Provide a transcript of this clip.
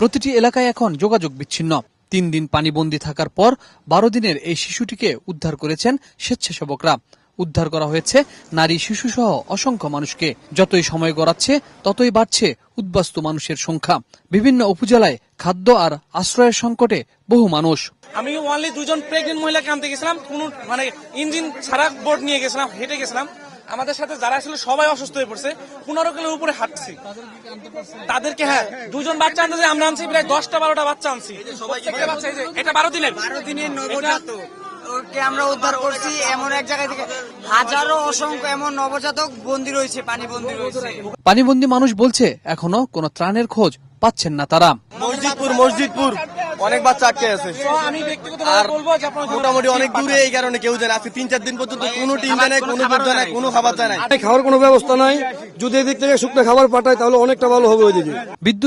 প্রতিটি এলাকায় এখন যোগাযোগ বিচ্ছিন্ন। 3 দিন পানিবন্দী থাকার পর 12 দিনের এই শিশুটিকে উদ্ধার করেছেন স্বেচ্ছাসেবকরা। উদ্ধার করা হয়েছে নারী, শিশুসহ অসংখ্য মানুষকে। যতই সময় গড়াচ্ছে ততই বাড়ছে উদ্বাস্তু মানুষের সংখ্যা। বিভিন্ন উপজেলায় খাদ্য আর আশ্রয়ের সংকটে বহু মানুষ। আমি ওনলি 2 জন প্রেগনেন্ট মহিলাকে আনতে গেছিলাম, কোন ইঞ্জিন ছাড়া বোট নিয়ে গেছিলাম, হেঁটে গেছিলাম। আমাদের সাথে যারা ছিল সবাই অসুস্থ হয়ে পড়ছে, 15 কিলোর উপরে হাঁটছি তাদেরকে। হ্যাঁ, 2 জন বাচ্চা আনতে যে আমরা আনছি প্রায় 10টা-12টা বাচ্চা আনছি। এটা 12 দিনের নবজাতক ওকে আমরা উদ্ধার করছি। এমন এক জায়গা থেকে হাজারো অসংখ্য এমন নবজাতক বন্দী রয়েছে, পানিবন্দী রয়েছে। পানিবন্দী মানুষ বলছে এখনো কোনো ত্রাণের খোঁজ পাচ্ছেন না তারা। মসজিদপুর অনেক বাচ্চা আটকে আছে। আমি ব্যক্তিগতভাবে বলবো যে আপনারা মোটামুটি অনেক দূরে, এই কারণে কেউ জানে আজকে 3-4 দিন পর্যন্ত কোনো টিম যায় না, কোনো খাবার যায় না, কোনো খাবার যায় না। খাওয়ার কোনো ব্যবস্থা নাই। যদি এদিক থেকে শুকনো খাবার পাঠায় তাহলে অনেকটা ভালো হবে ওইদিকে। বিদ্যুৎ